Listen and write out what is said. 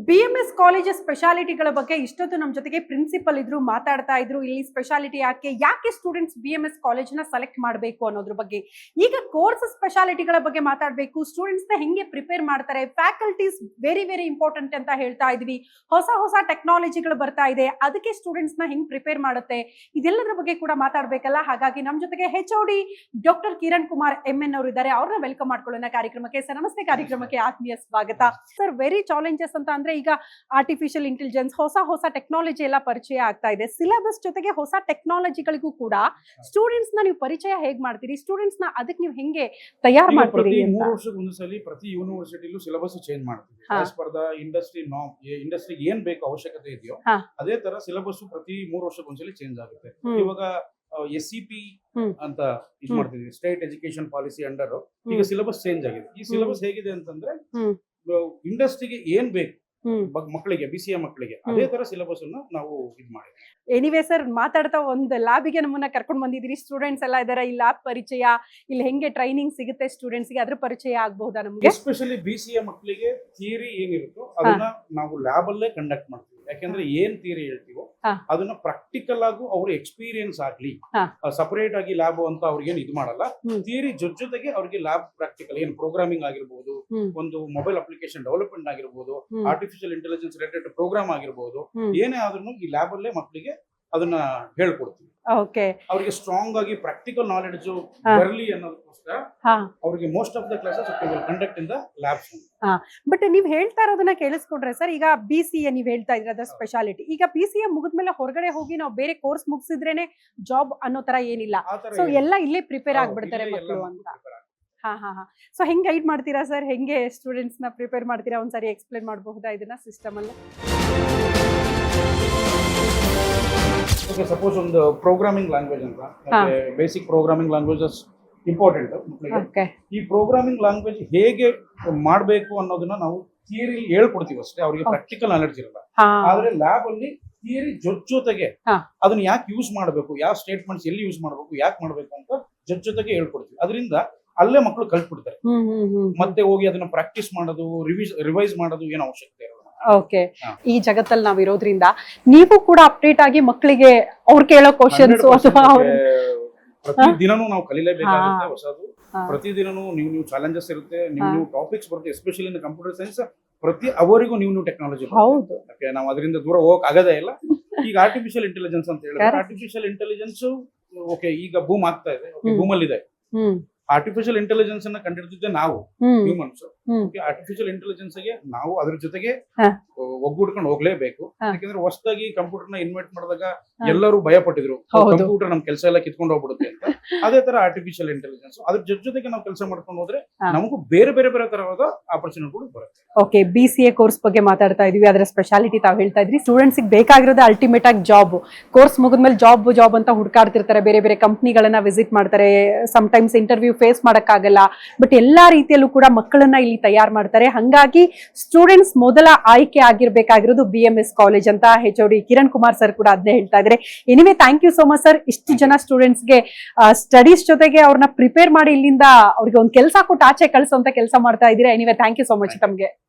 BMS college ಸ್ಪೆಷಾಲಿಟಿಗಳ ಬಗ್ಗೆ ಇಷ್ಟೊತ್ತು ನಮ್ಮ ಜೊತೆಗೆ ಪ್ರಿನ್ಸಿಪಲ್ ಇದ್ರು ಮಾತಾಡ್ತಾ ಇದ್ರು. ಇಲ್ಲಿ ಸ್ಪೆಷಾಲಿಟಿ ಯಾಕೆ ಸ್ಟೂಡೆಂಟ್ಸ್ BMS ಕಾಲೇಜ್ನ ಸೆಲೆಕ್ಟ್ ಮಾಡಬೇಕು ಅನ್ನೋದ್ರ ಬಗ್ಗೆ. ಈಗ ಕೋರ್ಸ್ ಸ್ಪೆಷಾಲಿಟಿಗಳ ಬಗ್ಗೆ ಮಾತಾಡಬೇಕು. ಸ್ಟೂಡೆಂಟ್ಸ್ ನ ಹೆಂಗೆ ಪ್ರಿಪೇರ್ ಮಾಡ್ತಾರೆ, ಫ್ಯಾಕಲ್ಟೀಸ್ ವೆರಿ ವೆರಿ ಇಂಪಾರ್ಟೆಂಟ್ ಅಂತ ಹೇಳ್ತಾ ಇದ್ವಿ. ಹೊಸ ಟೆಕ್ನಾಲಜಿಗಳು ಬರ್ತಾ ಇದೆ, ಅದಕ್ಕೆ ಸ್ಟೂಡೆಂಟ್ಸ್ ನ ಹೆಂಗ್ ಪ್ರಿಪೇರ್ ಮಾಡುತ್ತೆ, ಇದೆಲ್ಲದರ ಬಗ್ಗೆ ಕೂಡ ಮಾತಾಡ್ಬೇಕಲ್ಲ. ಹಾಗಾಗಿ ನಮ್ಮ ಜೊತೆಗೆ HOD doctor Kiran Kumar MN ಅವರು ಇದ್ದಾರೆ. ಅವ್ರನ್ನ ವೆಲ್ಕಮ್ ಮಾಡ್ಕೊಳ್ಳೋಣ ಕಾರ್ಯಕ್ರಮಕ್ಕೆ. ಸರ್ ನಮಸ್ತೆ, ಕಾರ್ಯಕ್ರಮಕ್ಕೆ ಆತ್ಮೀಯ ಸ್ವಾಗತ. ಸರ್, ವೆರಿ ಚಾಲೆಂಜಸ್ ಅಂತ ಅಂದ್ರೆ ಈಗ ಆರ್ಟಿಫಿಷಿಯಲ್ ಇಂಟೆಲಿಜೆನ್ಸ್, ಹೊಸ ಟೆಕ್ನಾಲಜಿ ಎಲ್ಲ ಪರಿಚಯ ಆಗ್ತಾ ಇದೆ. ಸಿಲೆಬಸ್ ಜೊತೆಗೆ ಹೊಸ ಟೆಕ್ನಾಲಜಿಗಳಿಗೂ ಕೂಡ ಸ್ಟೂಡೆಂಟ್ಸ್ ನ ನೀವು ಪರಿಚಯ ಹೇಗ್ ಮಾಡ್ತೀರಿ, ಸ್ಟೂಡೆಂಟ್ಸ್ ನ ಅದಕ್ಕೆ ನೀವು ಹೆಂಗೆ ತಯಾರು ಮಾಡ್ತೀರಿ ಅಂತ? 3 ವರ್ಷಕ್ಕೊಂದ್ಸಲಿ ಪ್ರತಿ ಯೂನಿವರ್ಸಿಟಿಲೂ ಸಿಲೆಬಸ್ ಚೇಂಜ್ ಮಾಡ್ತೀವಿ. As per the industry norm, ಇಂಡಸ್ಟ್ರಿಗೆ ಏನ್ ಬೇಕು ಅವಶ್ಯಕತೆ ಇದೆಯೋ ಅದೇ ತರ ಸಿಲೆಬಸ್ ಪ್ರತಿ 3 ವರ್ಷಕ್ಕೊಂದ್ಸಲಿ ಚೇಂಜ್ ಆಗುತ್ತೆ. ಇವಾಗ SCP ಅಂತ ಇದು ಮಾಡ್ತಿದ್ವಿ, ಸ್ಟೇಟ್ ಎಜುಕೇಶನ್ ಪಾಲಿಸಿ ಅಂಡರ್. ಈಗ ಸಿಲೆಬಸ್ ಚೇಂಜ್ ಆಗಿದೆ. ಈ ಸಿಲೆಬಸ್ ಹೇಗಿದೆ ಅಂತಂದ್ರೆ ಇಂಡಸ್ಟ್ರಿಗೆ ಏನ್ ಬೇಕು ಮಕ್ಕಳಿಗೆ, BCA ಮಕ್ಕಳಿಗೆ ಅದೇ ತರ ಸಿಲೆಬಸ್ ಅನ್ನ ನಾವು ಇದು ಮಾಡಿದ್ವಿ. ಎನಿವೇ ಸರ್, ಮಾತಾಡ್ತಾ ಒಂದು ಲ್ಯಾಬಿಗೆ ನಮ್ಮನ್ನ ಕರ್ಕೊಂಡು ಬಂದಿದ್ದೀರಿ. ಸ್ಟೂಡೆಂಟ್ಸ್ ಎಲ್ಲ ಇದಾರೆ, ಈ ಲ್ಯಾಬ್ ಪರಿಚಯ, ಇಲ್ಲಿ ಹೆಂಗೆ ಟ್ರೈನಿಂಗ್ ಸಿಗುತ್ತೆ ಸ್ಟೂಡೆಂಟ್ಸ್ಗೆ, ಅದ್ರ ಪರಿಚಯ ಆಗಬಹುದಾ ನಮ್ಗೆ? ಎಸ್ಪೆಷಲಿ BCA ಮಕ್ಕಳಿಗೆ ಥಿಯರಿ ಏನಿರುತ್ತೋ ಅದನ್ನ ನಾವು ಲ್ಯಾಬ್ ಅಲ್ಲೇ ಕಂಡಕ್ಟ್ ಮಾಡ್ತೀವಿ. ಯಾಕಂದ್ರೆ ಏನ್ ಥಿಯರಿ ಹೇಳ್ತೀವೋ ಅದನ್ನ ಪ್ರಾಕ್ಟಿಕಲ್ ಆಗು ಅವ್ರ ಎಕ್ಸ್ಪೀರಿಯನ್ಸ್ ಆಗ್ಲಿ. ಸಪರೇಟ್ ಆಗಿ ಲ್ಯಾಬ್ ಅಂತ ಅವ್ರಿಗೆ ಇದು ಮಾಡಲ್ಲ. ಥಿಯರಿ ಜೊತೆಗೆ ಅವ್ರಿಗೆ ಲ್ಯಾಬ್ ಪ್ರಾಕ್ಟಿಕಲ್, ಏನ್ ಪ್ರೋಗ್ರಾಮಿಂಗ್ ಆಗಿರ್ಬೋದು, ಒಂದು ಮೊಬೈಲ್ ಅಪ್ಲಿಕೇಶನ್ ಡೆವಲಪ್ಮೆಂಟ್ ಆಗಿರ್ಬೋದು, ಆರ್ಟಿಫಿಷಿಯಲ್ ಇಂಟೆಲಿಜೆನ್ಸ್ ರಿಲೇಟೆಡ್ ಪ್ರೋಗ್ರಾಮ್ ಆಗಿರ್ಬೋದು, ಏನೇ ಆದ್ರೂ ಈ ಲ್ಯಾಬ್ ಅಲ್ಲೇ ಮಕ್ಕಳಿಗೆ ಅದನ್ನ ಹೇಳ್ಕೊಡ್ತೀವಿ. ಅವ್ರಿಗೆ ಸ್ಟ್ರಾಂಗ್ ಆಗಿ ಪ್ರಾಕ್ಟಿಕಲ್ ನಾಲೆಡ್ಜ್ ಬರಲಿ ಅನ್ನೋದಕ್ಕೋಸ್ಕರ ಅವ್ರಿಗೆ most of the classes conduct in the labs. But ನೀವ್ ಹೇಳ್ತಾ ಇರೋದನ್ನ ಕೇಳಿಸ್ಕೊಂಡ್ರೆ ಸರ್, ಈಗ BCA ನೀವ್ ಹೇಳ್ತಾ ಇದ್ರೆ ಅದರ ಸ್ಪೆಷಾಲಿಟಿ. ಈಗ BCA ಮುಗಿದ್ಮೇಲೆ ಹೊರಗಡೆ ಹೋಗಿ ನಾವು ಬೇರೆ ಕೋರ್ಸ್ ಮುಗಿಸಿದ್ರೇನೆ ಜಾಬ್ ಅನ್ನೋ ತರ ಏನಿಲ್ಲ. ಸೊ ಎಲ್ಲ ಇಲ್ಲೇ ಪ್ರಿಪೇರ್ ಆಗ್ಬಿಡ್ತಾರೆ ಮಕ್ಕಳು ಅಂತ. ಸೊ ಹೆಂಗ್ ಗೈಡ್ ಮಾಡ್ತೀರಾ ಸರ್, ಹೆಂಗೆ ಸ್ಟೂಡೆಂಟ್ಸ್ ನ ಪ್ರಿಪೇರ್ ಮಾಡ್ತೀರಾ? ಒಂದ್ಸರಿ ಎಕ್ಸ್ಪ್ಲೇನ್ ಮಾಡಬಹುದಾ ಇದನ್ನ ಸಿಸ್ಟಮ್ ಅಲ್ಲಿ? ಓಕೆ, ಸಪೋಸ್ ಒಂದು ಪ್ರೋಗ್ರಾಮಿಂಗ್ ಲ್ಯಾಂಗ್ವೇಜ್ ಅಂತ, ಬೇಸಿಕ್ ಪ್ರೋಗ್ರಾಮಿಂಗ್ ಲ್ಯಾಂಗ್ವೇಜಸ್ ಇಂಪಾರ್ಟೆಂಟ್ ಮಕ್ಕಳಿಗೆ. ಈ ಪ್ರೋಗ್ರಾಮಿಂಗ್ ಲ್ಯಾಂಗ್ವೇಜ್ ಹೇಗೆ ಮಾಡಬೇಕು ಅನ್ನೋದನ್ನ ನಾವು ಥಿಯರಿ ಹೇಳ್ಕೊಡ್ತೀವಿ ಅಷ್ಟೇ, ಅವ್ರಿಗೆ ಪ್ರಾಕ್ಟಿಕಲ್ ನಾಲೆಡ್ಜ್ ಇರಲ್ಲ. ಆದ್ರೆ ಲ್ಯಾಬ್ ಅಲ್ಲಿ ಥಿಯರಿ ಜೊತೆಗೆ ಅದನ್ನ ಯಾಕೆ ಯೂಸ್ ಮಾಡಬೇಕು, ಯಾವ ಸ್ಟೇಟ್ಮೆಂಟ್ಸ್ ಎಲ್ಲಿ ಯೂಸ್ ಮಾಡಬೇಕು, ಯಾಕೆ ಮಾಡಬೇಕು ಅಂತ ಜೊತೆಗೆ ಹೇಳ್ಕೊಡ್ತೀವಿ. ಅದರಿಂದ ಅಲ್ಲೇ ಮಕ್ಕಳು ಕಲ್ತ್ಬಿಡ್ತಾರೆ. ಮತ್ತೆ ಹೋಗಿ ಅದನ್ನ ಪ್ರಾಕ್ಟೀಸ್ ಮಾಡೋದು, ರಿವೈಸ್ ಮಾಡೋದು ಏನು ಅವಶ್ಯಕತೆ ಇರಲ್ಲ. ಓಕೆ, ಈ ಜಗತ್ತಲ್ಲಿ ನಾವ್ ಇರೋದ್ರಿಂದ ನೀವು ಕೂಡ ಅಪ್ಡೇಟ್ ಆಗಿ ಮಕ್ಕಳಿಗೆ ಅವ್ರು ಕೇಳೋ ಕ್ವಶನ್ಸ್ ಅಥವಾ ಪ್ರತಿದಿನನೂ ನಾವು ಕಲಿಲೇಬೇಕಾಗುತ್ತೆ ಹೊಸದು. ಪ್ರತಿದಿನನೂ ನೀವು ಚಾಲೆಂಜಸ್ ಇರುತ್ತೆ, ನೀವು ಟಾಪಿಕ್ಸ್ ಬರುತ್ತೆ. ಎಸ್ಪೆಷಲಿ ಇನ್ ಕಂಪ್ಯೂಟರ್ ಸೈನ್ಸ್ ಪ್ರತಿ ಅವರಿಗೂ ನೀವು ಟೆಕ್ನಾಲಜಿ. ನಾವು ಅದರಿಂದ ದೂರ ಹೋಗಕ್ ಆಗದೇ ಇಲ್ಲ. ಈಗ ಆರ್ಟಿಫಿಷಿಯಲ್ ಇಂಟೆಲಿಜೆನ್ಸ್ ಅಂತ ಹೇಳಿದ್ರೆ, ಆರ್ಟಿಫಿಷಿಯಲ್ ಇಂಟೆಲಿಜೆನ್ಸ್ ಓಕೆ ಈಗ ಬೂಮ್ ಆಗ್ತಾ ಇದೆ, ಬೂಮ್ ಅಲ್ಲಿ ಇದೆ. ಆರ್ಟಿಫಿಷಿಯಲ್ ಇಂಟೆಲಿಜೆನ್ಸ್ ಅನ್ನ ಕಂಡಿಡ್ತಿದ್ದೆ ನಾವು ಹ್ಯೂಮನ್ಸ್. ಆರ್ಟಿಫಿಷಿಯಲ್ ಇಂಟೆಲಿಜೆನ್ಸ್ ಗೆ ನಾವು ಅದ್ರ ಜೊತೆಗೆ ಒಗ್ಗೂಡ್ಕೊಂಡು ಹೋಗ್ಲೇಬೇಕು. ಯಾಕಂದ್ರೆ ಹೊಸದಾಗಿ ಕಂಪ್ಯೂಟರ್ ನ ಇನ್ವೆಂಟ್ ಮಾಡಿದಾಗ ಎಲ್ಲರೂ ಭಯ ಪಟ್ಟಿದ್ರು, ಕಂಪ್ಯೂಟರ್ ನಮ್ ಕೆಲಸ ಎಲ್ಲ ಕಿತ್ಕೊಂಡು ಹೋಗ್ಬಿಡುತ್ತೆ ಅಂತ. ಅದೇ ತರ ಆರ್ಟಿಫಿಷಿಯಲ್ ಇಂಟೆಲಿಜೆನ್ಸ್ ಅದ್ರ ಜೊತೆಗೆ ನಾವು ಕೆಲಸ ಮಾಡ್ಕೊಂಡು ಹೋದ್ರೆ ನಮಗೂ ಬೇರೆ ತರವಾದ ಆಪರ್ಚುನಿಟಿಗಳು ಬರುತ್ತೆ. ಓಕೆ, BCA ಕೋರ್ಸ್ ಬಗ್ಗೆ ಮಾತಾಡ್ತಾ ಇದೀವಿ, ಅದರ ಸ್ಪೆಷಾಲಿಟಿ ತಾವ್ ಹೇಳ್ತಾ ಇದ್ರಿ. ಸ್ಟೂಡೆಂಟ್ಸ್ ಬೇಕಾಗಿರೋದು ಅಲ್ಟಿಮೇಟ್ ಆಗಿ ಜಾಬ್. ಕೋರ್ಸ್ ಮುಗಿದ್ಮೇಲೆ ಜಾಬ್ ಅಂತ ಹುಡುಕಾಡ್ತಿರ್ತಾರೆ, ಬೇರೆ ಕಂಪ್ನಿಗಳನ್ನ ವಿಸಿಟ್ ಮಾಡ್ತಾರೆ. ಸಮ್ ಟೈಮ್ಸ್ ಇಂಟರ್ವ್ಯೂ ಫೇಸ್ ಮಾಡಕ್ಕಾಗಲ್ಲ, ಬಟ್ ಎಲ್ಲಾ ರೀತಿಯಲ್ಲೂ ಕೂಡ ಮಕ್ಕಳನ್ನ ಇಲ್ಲಿ ತಯಾರು ಮಾಡ್ತಾರೆ. ಹಂಗಾಗಿ ಸ್ಟೂಡೆಂಟ್ಸ್ ಮೊದಲ ಆಯ್ಕೆ ಆಗಿರ್ಬೇಕಾಗಿರೋದು BMS ಕಾಲೇಜ್ ಅಂತ HOD ಕಿರಣ್ ಕುಮಾರ್ ಸರ್ ಕೂಡ ಅದನ್ನೇ ಹೇಳ್ತಾ ಇದ್ದಾರೆ. Anyway, thank you so much sir. ಇಷ್ಟು ಜನ ಸ್ಟೂಡೆಂಟ್ಸ್ಗೆ ಸ್ಟಡೀಸ್ ಜೊತೆಗೆ ಅವ್ರನ್ನ ಪ್ರಿಪೇರ್ ಮಾಡಿ ಇಲ್ಲಿಂದ ಅವ್ರಿಗೆ ಒಂದು ಕೆಲಸ ಕೊಟ್ಟು ಆಚೆ ಕಳಿಸುವಂತ ಕೆಲಸ ಮಾಡ್ತಾ ಇದ್ದೀರಾ. Anyway, thank you so much ತಮ್ಗೆ.